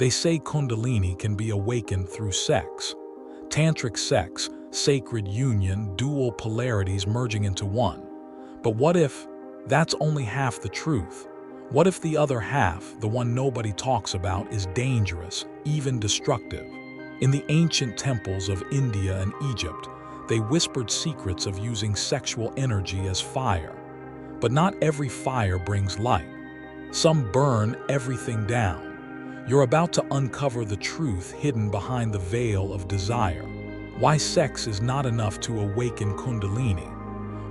They say Kundalini can be awakened through sex. Tantric sex, sacred union, dual polarities merging into one. But what if that's only half the truth? What if the other half, the one nobody talks about, is dangerous, even destructive? In the ancient temples of India and Egypt, they whispered secrets of using sexual energy as fire. But not every fire brings light. Some burn everything down. You're about to uncover the truth hidden behind the veil of desire. Why sex is not enough to awaken Kundalini.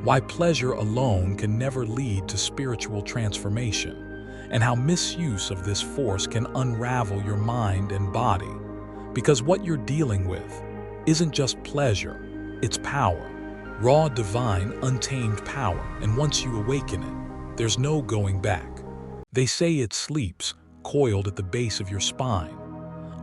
Why pleasure alone can never lead to spiritual transformation. And how misuse of this force can unravel your mind and body. Because what you're dealing with isn't just pleasure, it's power. Raw, divine, untamed power, and once you awaken it, there's no going back. They say it sleeps, coiled at the base of your spine.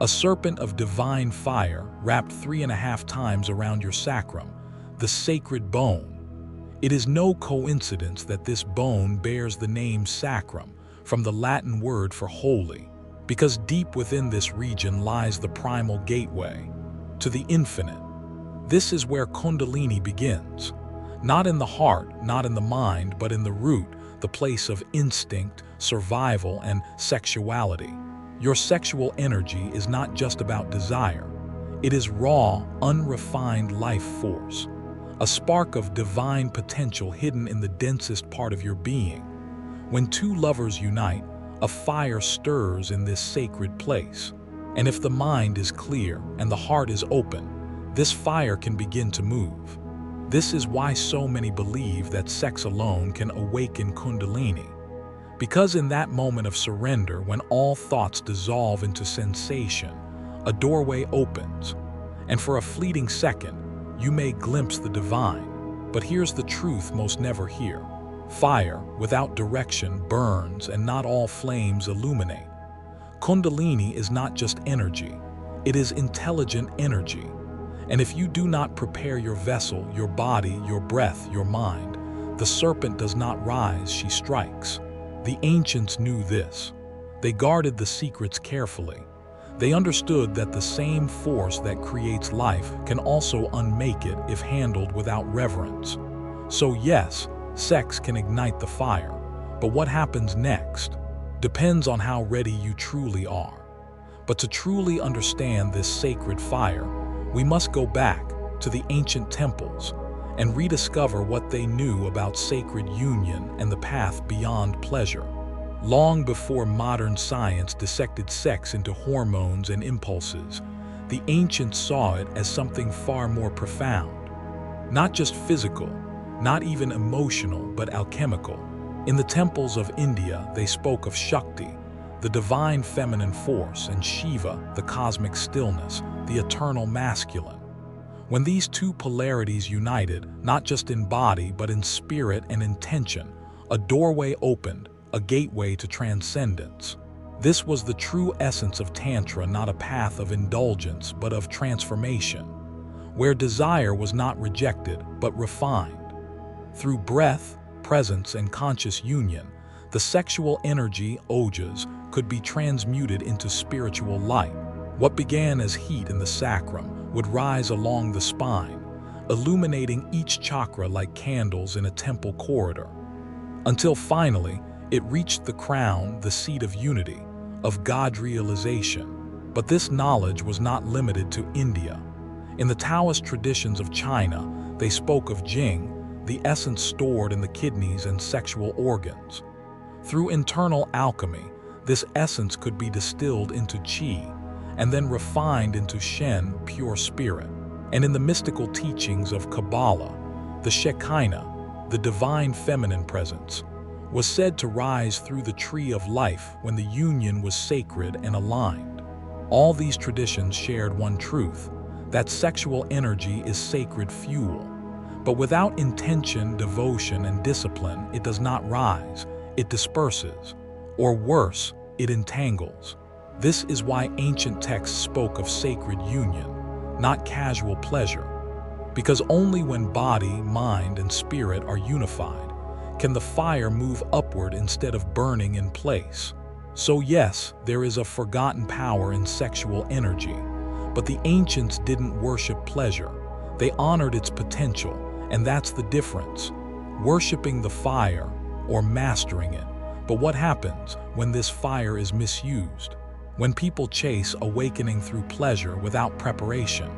A serpent of divine fire wrapped 3.5 times around your sacrum, the sacred bone. It is no coincidence that this bone bears the name sacrum, from the Latin word for holy, because deep within this region lies the primal gateway to the infinite. This is where Kundalini begins. Not in the heart, not in the mind, but in the root, the place of instinct, survival, and sexuality. Your sexual energy is not just about desire. It is raw, unrefined life force, a spark of divine potential hidden in the densest part of your being. When two lovers unite, a fire stirs in this sacred place. And if the mind is clear and the heart is open, this fire can begin to move. This is why so many believe that sex alone can awaken Kundalini. Because in that moment of surrender, when all thoughts dissolve into sensation, a doorway opens. And for a fleeting second, you may glimpse the divine. But here's the truth most never hear. Fire, without direction, burns, and not all flames illuminate. Kundalini is not just energy. It is intelligent energy. And if you do not prepare your vessel, your body, your breath, your mind, the serpent does not rise, she strikes. The ancients knew this. They guarded the secrets carefully. They understood that the same force that creates life can also unmake it if handled without reverence. So yes, sex can ignite the fire, but what happens next depends on how ready you truly are. But to truly understand this sacred fire, we must go back to the ancient temples and rediscover what they knew about sacred union and the path beyond pleasure. Long before modern science dissected sex into hormones and impulses, the ancients saw it as something far more profound. Not just physical, not even emotional, but alchemical. In the temples of India, they spoke of Shakti, the divine feminine force, and Shiva, the cosmic stillness, the eternal masculine. When these two polarities united, not just in body, but in spirit and intention, a doorway opened, a gateway to transcendence. This was the true essence of Tantra, not a path of indulgence, but of transformation, where desire was not rejected, but refined. Through breath, presence, and conscious union, the sexual energy, ojas, could be transmuted into spiritual light. What began as heat in the sacrum would rise along the spine, illuminating each chakra like candles in a temple corridor, until finally it reached the crown, the seat of unity, of God realization. But this knowledge was not limited to India. In the Taoist traditions of China, they spoke of Jing, the essence stored in the kidneys and sexual organs. Through internal alchemy, this essence could be distilled into qi, and then refined into Shen, pure spirit. And in the mystical teachings of Kabbalah, the Shekinah, the divine feminine presence, was said to rise through the tree of life when the union was sacred and aligned. All these traditions shared one truth, that sexual energy is sacred fuel. But without intention, devotion, and discipline, it does not rise, it disperses. Or worse, it entangles. This is why ancient texts spoke of sacred union, not casual pleasure. Because only when body, mind, and spirit are unified can the fire move upward instead of burning in place. So yes, there is a forgotten power in sexual energy, but the ancients didn't worship pleasure. They honored its potential, and that's the difference. Worshipping the fire or mastering it. But what happens when this fire is misused? When people chase awakening through pleasure without preparation?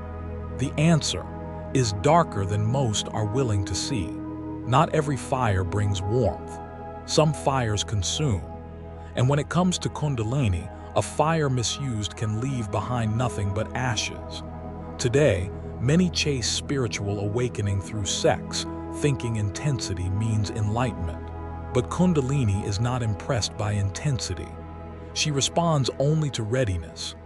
The answer is darker than most are willing to see. Not every fire brings warmth. Some fires consume. And when it comes to Kundalini, a fire misused can leave behind nothing but ashes. Today, many chase spiritual awakening through sex, thinking intensity means enlightenment. But Kundalini is not impressed by intensity. She responds only to readiness.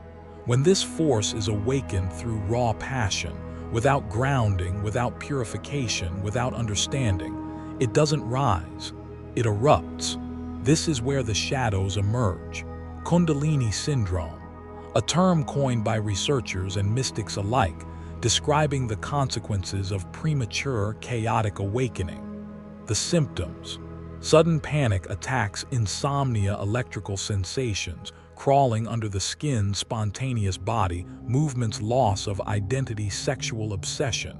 When this force is awakened through raw passion, without grounding, without purification, without understanding, it doesn't rise, it erupts. This is where the shadows emerge. Kundalini syndrome, a term coined by researchers and mystics alike, describing the consequences of premature, chaotic awakening. The symptoms: sudden panic attacks, insomnia, electrical sensations, crawling under the skin, spontaneous body movements, loss of identity, sexual obsession,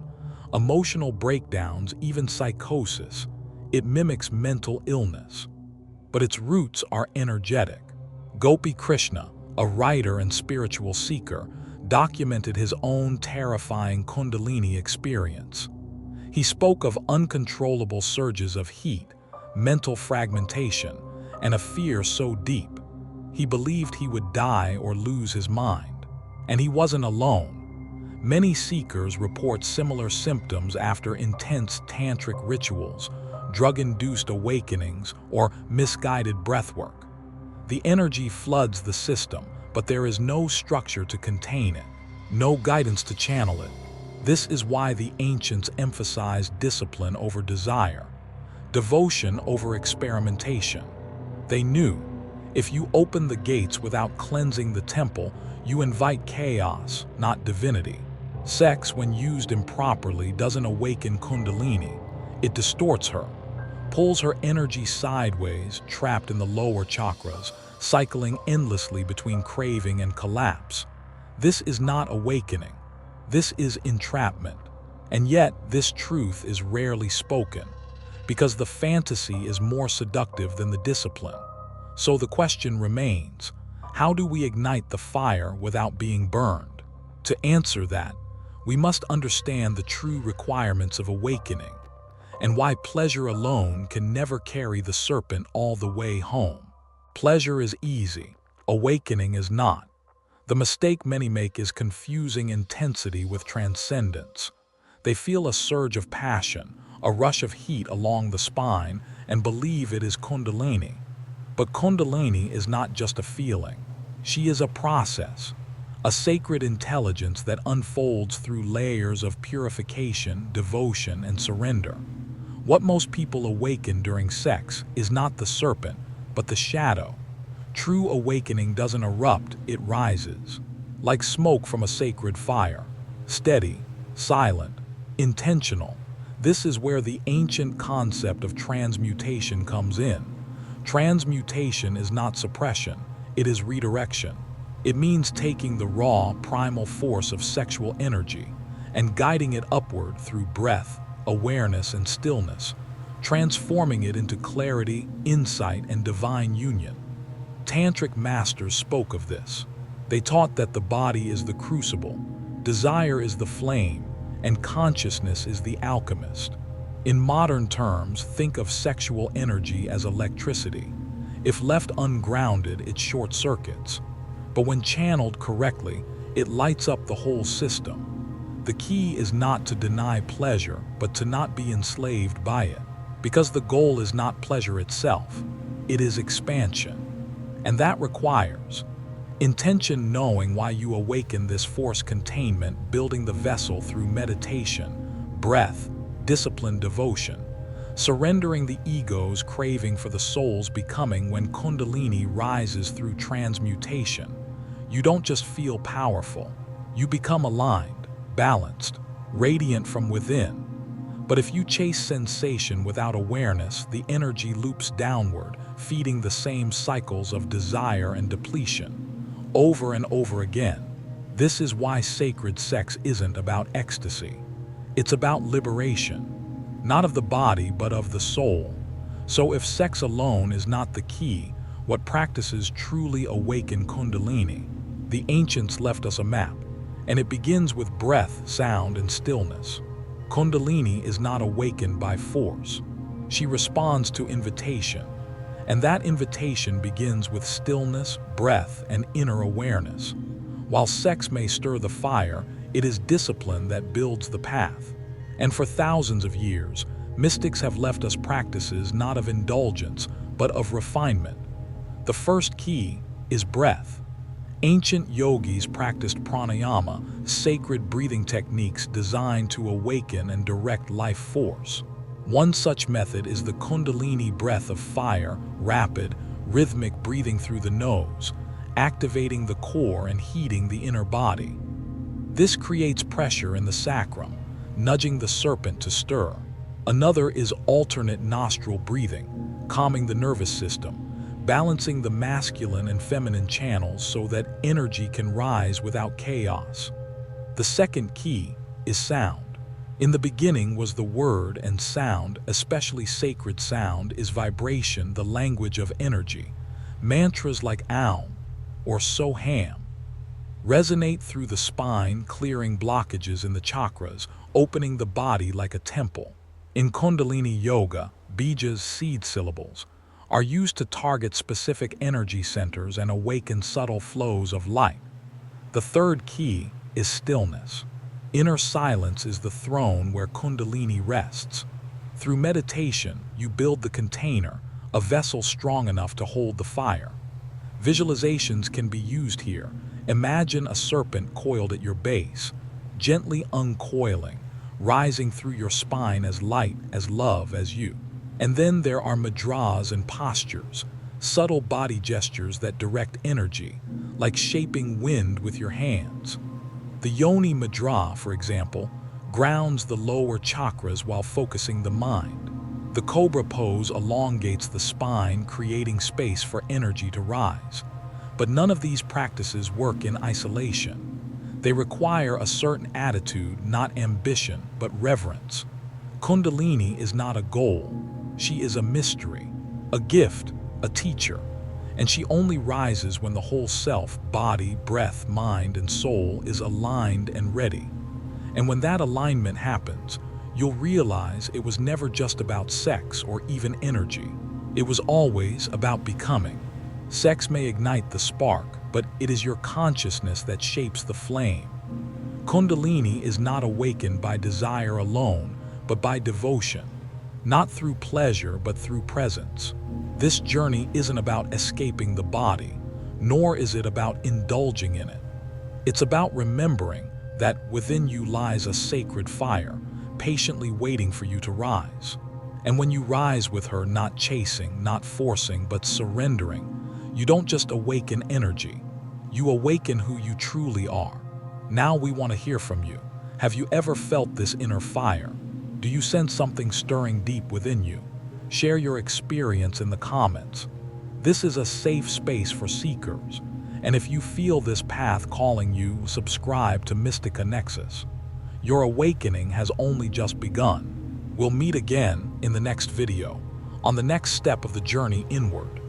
emotional breakdowns, even psychosis. It mimics mental illness, but its roots are energetic. Gopi Krishna, a writer and spiritual seeker, documented his own terrifying Kundalini experience. He spoke of uncontrollable surges of heat, mental fragmentation, and a fear so deep, he believed he would die or lose his mind. And he wasn't alone. Many seekers report similar symptoms after intense tantric rituals, drug-induced awakenings, or misguided breathwork. The energy floods the system, but there is no structure to contain it, no guidance to channel it. This is why the ancients emphasized discipline over desire, devotion over experimentation. They knew, if you open the gates without cleansing the temple, you invite chaos, not divinity. Sex, when used improperly, doesn't awaken Kundalini. It distorts her, pulls her energy sideways, trapped in the lower chakras, cycling endlessly between craving and collapse. This is not awakening. This is entrapment. And yet, this truth is rarely spoken, because the fantasy is more seductive than the discipline. So the question remains, how do we ignite the fire without being burned? To answer that, we must understand the true requirements of awakening, and why pleasure alone can never carry the serpent all the way home. Pleasure is easy, awakening is not. The mistake many make is confusing intensity with transcendence. They feel a surge of passion, a rush of heat along the spine, and believe it is Kundalini. But Kundalini is not just a feeling. She is a process, a sacred intelligence that unfolds through layers of purification, devotion, and surrender. What most people awaken during sex is not the serpent, but the shadow. True awakening doesn't erupt, it rises. Like smoke from a sacred fire. Steady, silent, intentional. This is where the ancient concept of transmutation comes in. Transmutation is not suppression, it is redirection. It means taking the raw, primal force of sexual energy and guiding it upward through breath, awareness, and stillness, transforming it into clarity, insight, and divine union. Tantric masters spoke of this. They taught that the body is the crucible, desire is the flame, and consciousness is the alchemist. In modern terms, think of sexual energy as electricity. If left ungrounded, it short circuits. But when channeled correctly, it lights up the whole system. The key is not to deny pleasure, but to not be enslaved by it. Because the goal is not pleasure itself, it is expansion. And that requires intention, knowing why you awaken this force, containment, building the vessel through meditation, breath, discipline, devotion, surrendering the ego's craving for the soul's becoming. When Kundalini rises through transmutation, you don't just feel powerful, you become aligned, balanced, radiant from within. But if you chase sensation without awareness, the energy loops downward, feeding the same cycles of desire and depletion, over and over again. This is why sacred sex isn't about ecstasy. It's about liberation, not of the body but of the soul. So if sex alone is not the key, what practices truly awaken Kundalini? The ancients left us a map, and it begins with breath, sound, and stillness. Kundalini is not awakened by force. She responds to invitation, and that invitation begins with stillness, breath, and inner awareness. While sex may stir the fire, it is discipline that builds the path. And for thousands of years, mystics have left us practices not of indulgence, but of refinement. The first key is breath. Ancient yogis practiced pranayama, sacred breathing techniques designed to awaken and direct life force. One such method is the Kundalini breath of fire, rapid, rhythmic breathing through the nose, activating the core and heating the inner body. This creates pressure in the sacrum, nudging the serpent to stir. Another is alternate nostril breathing, calming the nervous system, balancing the masculine and feminine channels so that energy can rise without chaos. The second key is sound. In the beginning was the word, and sound, especially sacred sound, is vibration, the language of energy. Mantras like Aum or Soham resonate through the spine, clearing blockages in the chakras, opening the body like a temple. In Kundalini Yoga, Bija's seed syllables are used to target specific energy centers and awaken subtle flows of light. The third key is stillness. Inner silence is the throne where Kundalini rests. Through meditation, you build the container, a vessel strong enough to hold the fire. Visualizations can be used here. Imagine a serpent coiled at your base, gently uncoiling, rising through your spine as light, as love, as you. And then there are mudras and postures, subtle body gestures that direct energy, like shaping wind with your hands. The Yoni Mudra, for example, grounds the lower chakras while focusing the mind. The Cobra pose elongates the spine, creating space for energy to rise. But none of these practices work in isolation. They require a certain attitude, not ambition, but reverence. Kundalini is not a goal. She is a mystery, a gift, a teacher, and she only rises when the whole self, body, breath, mind, and soul is aligned and ready. And when that alignment happens, you'll realize it was never just about sex or even energy. It was always about becoming. Sex may ignite the spark, but it is your consciousness that shapes the flame. Kundalini is not awakened by desire alone, but by devotion. Not through pleasure, but through presence. This journey isn't about escaping the body, nor is it about indulging in it. It's about remembering that within you lies a sacred fire, patiently waiting for you to rise. And when you rise with her, not chasing, not forcing, but surrendering, you don't just awaken energy, you awaken who you truly are. Now we want to hear from you. Have you ever felt this inner fire? Do you sense something stirring deep within you? Share your experience in the comments. This is a safe space for seekers, and if you feel this path calling you, subscribe to Mystica Nexus. Your awakening has only just begun. We'll meet again in the next video, on the next step of the journey inward.